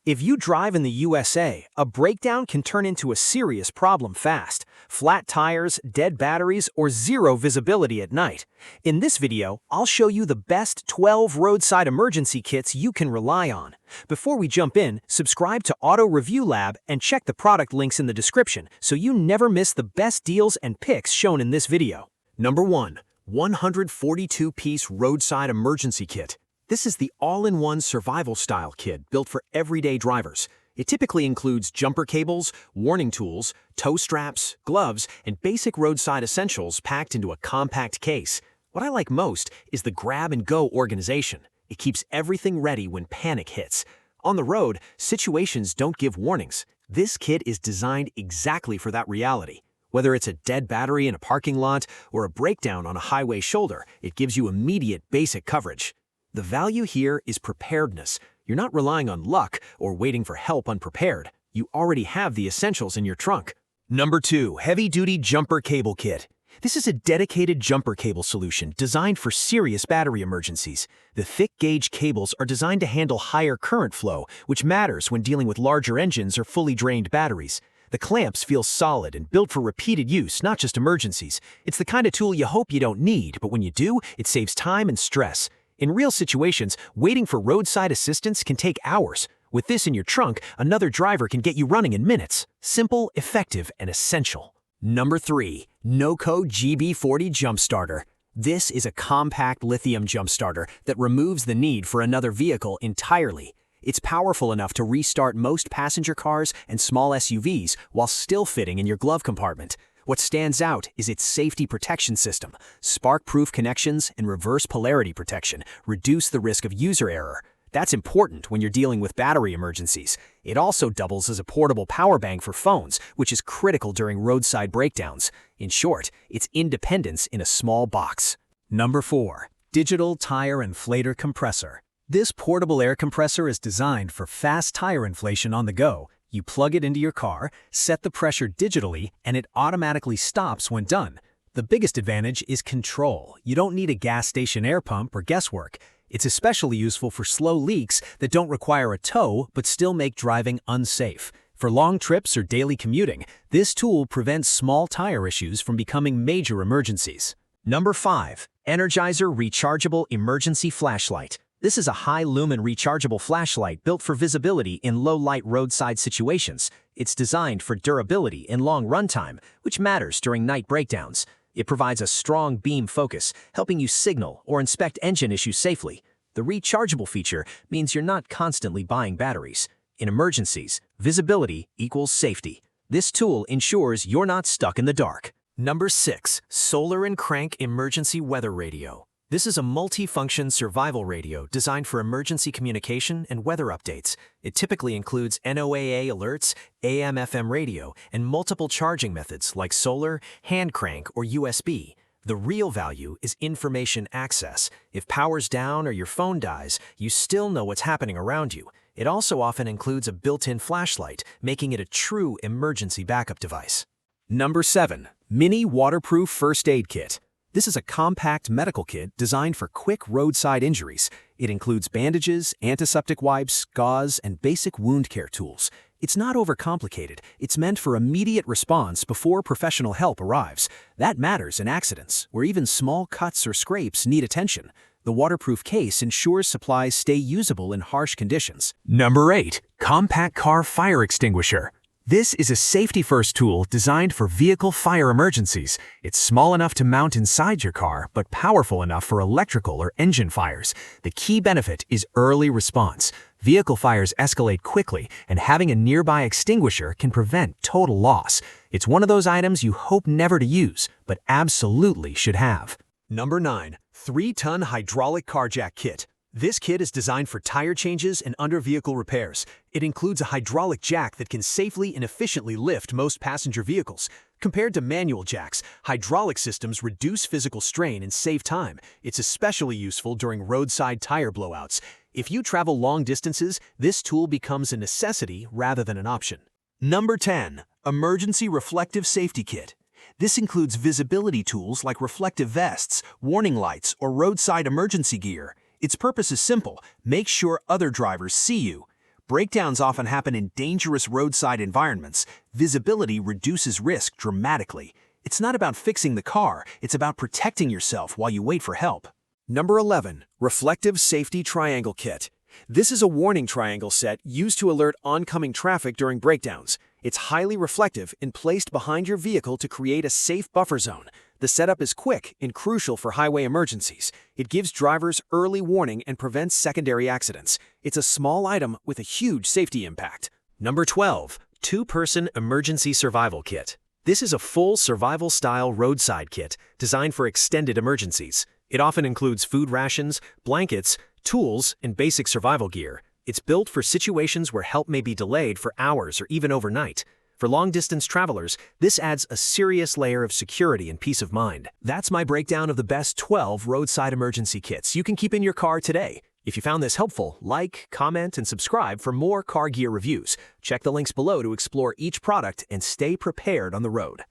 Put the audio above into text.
If you drive in the USA, a breakdown can turn into a serious problem fast. Flat tires, dead batteries, or zero visibility at night. In this video, I'll show you the best 12 roadside emergency kits you can rely on. Before we jump in, subscribe to Auto Review Lab and check the product links in the description so you never miss the best deals and picks shown in this video. Number 1. 142-piece Roadside Emergency Kit. This is the all-in-one survival-style kit built for everyday drivers. It typically includes jumper cables, warning tools, tow straps, gloves, and basic roadside essentials packed into a compact case. What I like most is the grab-and-go organization. It keeps everything ready when panic hits. On the road, situations don't give warnings. This kit is designed exactly for that reality. Whether it's a dead battery in a parking lot or a breakdown on a highway shoulder, it gives you immediate basic coverage. The value here is preparedness. You're not relying on luck or waiting for help unprepared. You already have the essentials in your trunk. Number 2. Heavy-Duty Jumper Cable Kit. This is a dedicated jumper cable solution designed for serious battery emergencies. The thick-gauge cables are designed to handle higher current flow, which matters when dealing with larger engines or fully drained batteries. The clamps feel solid and built for repeated use, not just emergencies. It's the kind of tool you hope you don't need, but when you do, it saves time and stress. In real situations, waiting for roadside assistance can take hours. With this in your trunk, another driver can get you running in minutes. Simple, effective, and essential. Number 3. NOCO GB40 Jump Starter. This is a compact lithium jump starter that removes the need for another vehicle entirely. It's powerful enough to restart most passenger cars and small SUVs while still fitting in your glove compartment. What stands out is its safety protection system. Spark-proof connections and reverse polarity protection reduce the risk of user error. That's important when you're dealing with battery emergencies. It also doubles as a portable power bank for phones, which is critical during roadside breakdowns. In short, it's independence in a small box. Number 4. Digital Tire Inflator Compressor. This portable air compressor is designed for fast tire inflation on the go. You plug it into your car, set the pressure digitally, and it automatically stops when done. The biggest advantage is control. You don't need a gas station air pump or guesswork. It's especially useful for slow leaks that don't require a tow but still make driving unsafe. For long trips or daily commuting, this tool prevents small tire issues from becoming major emergencies. Number 5. Energizer Rechargeable Emergency Flashlight. This is a high-lumen rechargeable flashlight built for visibility in low-light roadside situations. It's designed for durability and long runtime, which matters during night breakdowns. It provides a strong beam focus, helping you signal or inspect engine issues safely. The rechargeable feature means you're not constantly buying batteries. In emergencies, visibility equals safety. This tool ensures you're not stuck in the dark. Number 6. Solar and Crank Emergency Weather Radio. This is a multi-function survival radio designed for emergency communication and weather updates. It typically includes NOAA alerts, AM/FM radio, and multiple charging methods like solar, hand crank, or USB. The real value is information access. If power's down or your phone dies, you still know what's happening around you. It also often includes a built-in flashlight, making it a true emergency backup device. Number 7. Mini Waterproof First Aid Kit. This is a compact medical kit designed for quick roadside injuries. It includes bandages, antiseptic wipes, gauze, and basic wound care tools. It's not overcomplicated. It's meant for immediate response before professional help arrives. That matters in accidents, where even small cuts or scrapes need attention. The waterproof case ensures supplies stay usable in harsh conditions. Number 8. Compact Car Fire Extinguisher. This is a safety-first tool designed for vehicle fire emergencies. It's small enough to mount inside your car, but powerful enough for electrical or engine fires. The key benefit is early response. Vehicle fires escalate quickly, and having a nearby extinguisher can prevent total loss. It's one of those items you hope never to use, but absolutely should have. Number 9. 3-ton Hydraulic Car Jack Kit. This kit is designed for tire changes and under-vehicle repairs. It includes a hydraulic jack that can safely and efficiently lift most passenger vehicles. Compared to manual jacks, hydraulic systems reduce physical strain and save time. It's especially useful during roadside tire blowouts. If you travel long distances, this tool becomes a necessity rather than an option. Number 10. Emergency Reflective Safety Kit. This includes visibility tools like reflective vests, warning lights, or roadside emergency gear. Its purpose is simple: make sure other drivers see you. Breakdowns often happen in dangerous roadside environments. Visibility reduces risk dramatically. It's not about fixing the car, it's about protecting yourself while you wait for help. Number 11. Reflective Safety Triangle Kit. This is a warning triangle set used to alert oncoming traffic during breakdowns. It's highly reflective and placed behind your vehicle to create a safe buffer zone. The setup is quick and crucial for highway emergencies. It gives drivers early warning and prevents secondary accidents. It's a small item with a huge safety impact. Number 12. Two-Person Emergency Survival Kit. This is a full survival-style roadside kit designed for extended emergencies. It often includes food rations, blankets, tools, and basic survival gear. It's built for situations where help may be delayed for hours or even overnight. For long-distance travelers, this adds a serious layer of security and peace of mind. That's my breakdown of the best 12 roadside emergency kits you can keep in your car today. If you found this helpful, like, comment, and subscribe for more car gear reviews. Check the links below to explore each product and stay prepared on the road.